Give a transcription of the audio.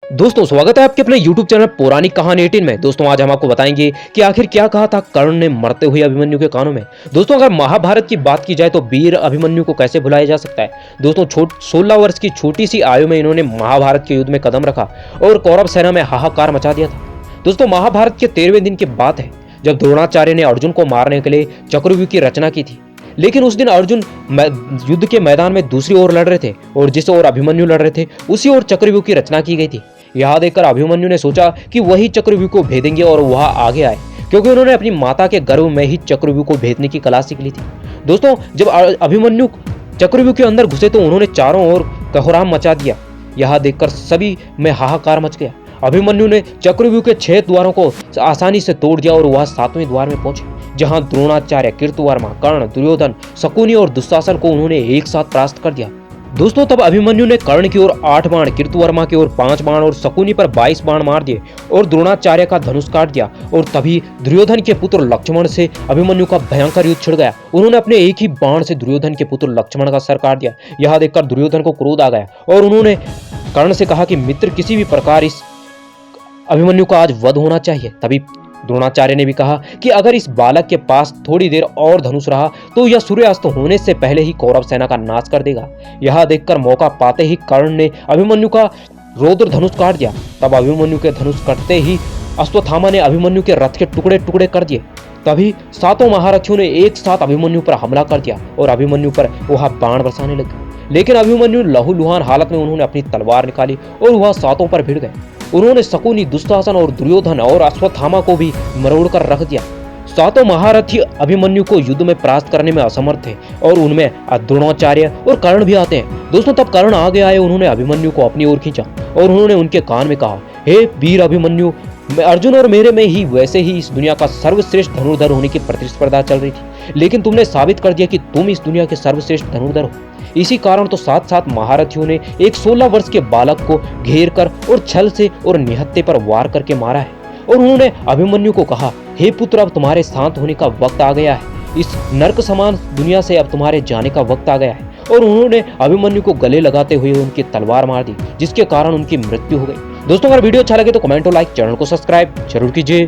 दोस्तों स्वागत है आपके अपने YouTube चैनल पौराणिक कहानी 18 में। दोस्तों आज हम आपको बताएंगे कि आखिर क्या कहा था कर्ण ने मरते हुए अभिमन्यु के कानों में। दोस्तों अगर महाभारत की बात की जाए तो वीर अभिमन्यु को कैसे भुलाया जा सकता है। दोस्तों 16 वर्ष की छोटी सी आयु में इन्होंने महाभारत के युद्ध में कदम रखा और कौरव सेना में हाहाकार मचा दिया था। दोस्तों महाभारत के 13वें दिन की बात है जब द्रोणाचार्य ने अर्जुन को मारने के लिए चक्रव्यूह की रचना की थी। लेकिन उस दिन अर्जुन युद्ध के मैदान में दूसरी ओर लड़ रहे थे और जिस ओर अभिमन्यु लड़ रहे थे उसी ओर चक्रव्यूह की रचना की गई थी। यह देखकर अभिमन्यु ने सोचा कि वही चक्रव्यूह को भेदेंगे और वह आगे आए, क्योंकि उन्होंने अपनी माता के गर्भ में ही चक्रव्यूह को भेदने की कला सीख ली थी। दोस्तों जब अभिमन्यु चक्रव्यूह के अंदर घुसे तो उन्होंने चारों ओर कोहराम मचा दिया। यह देखकर सभी में हाहाकार मच गया। अभिमन्यु ने चक्रव्यूह के 6 द्वारों को आसानी से तोड़ दिया और वह 7वें द्वार में पहुंचे, जहां द्रोणाचार्य, कृतवर्मा, कर्ण, दुर्योधन, शकुनी और दुशासन को उन्होंने एक साथ परास्त कर दिया। दोस्तों तब अभिमन्यु ने कर्ण की ओर 8 बाण, कृतवर्मा की ओर 5 बाण और शकुनी पर 22 बाण मार दिए और द्रोणाचार्य का धनुष काट दिया। और तभी दुर्योधन के पुत्र लक्ष्मण से अभिमन्यु का भयंकर युद्ध छिड़ गया। उन्होंने अपने एक ही बाण से दुर्योधन के पुत्र लक्ष्मण का सर काट दिया। यह देखकर दुर्योधन को क्रोध आ गया और उन्होंने कर्ण से कहा कि मित्र, किसी भी प्रकार इस अभिमन्यु का आज वध होना चाहिए। तभी द्रोणाचार्य ने भी कहा कि अगर इस बालक के पास थोड़ी देर और धनुष रहा तो यह सूर्यास्त होने से पहले ही कौरव सेना का नाश कर देगा। यह देखकर मौका पाते ही कर्ण ने अभिमन्यु का रौद्र धनुष काट दिया। तब अभिमन्यु के धनुष कटते ही अश्वत्थामा ने अभिमन्यु के रथ के टुकड़े टुकड़े कर दिए। तभी 7 महारथियों ने एक साथ अभिमन्यु पर हमला कर दिया और अभिमन्यु पर वह बाण बरसाने लगे। लेकिन अभिमन्यु लहूलुहान हालत में उन्होंने अपनी तलवार निकाली और वह 7 पर भिड़ गए। उन्होंने शकुनी, दुशासन और दुर्योधन और अश्वत्थामा को भी मरोड़ कर रख दिया। 7 महारथी अभिमन्यु को युद्ध में परास्त करने में असमर्थ थे और उनमें द्रोणाचार्य और कर्ण भी आते हैं। दोस्तों तब कर्ण आगे आए, उन्होंने अभिमन्यु को अपनी ओर खींचा और उन्होंने उनके कान में कहा, हे वीर अभिमन्यु, अर्जुन और मेरे में ही वैसे ही इस दुनिया का सर्वश्रेष्ठ धनुर्धर होने की प्रतिस्पर्धा चल रही थी, लेकिन तुमने साबित कर दिया कि तुम इस दुनिया के सर्वश्रेष्ठ धनुर्धर हो। इसी कारण तो 7 महारथियों ने एक 16 वर्ष के बालक को घेर कर और छल से और निहत्थे पर वार करके मारा है। और उन्होंने अभिमन्यु को कहा, हे पुत्र, अब तुम्हारे शांत होने का वक्त आ गया है। इस नरक समान दुनिया से अब तुम्हारे जाने का वक्त आ गया है। और उन्होंने अभिमन्यु को गले लगाते हुए उनकी तलवार मार दी, जिसके कारण उनकी मृत्यु हो गई। दोस्तों अगर वीडियो अच्छा लगे तो कमेंट और लाइक, चैनल को सब्सक्राइब जरूर कीजिए।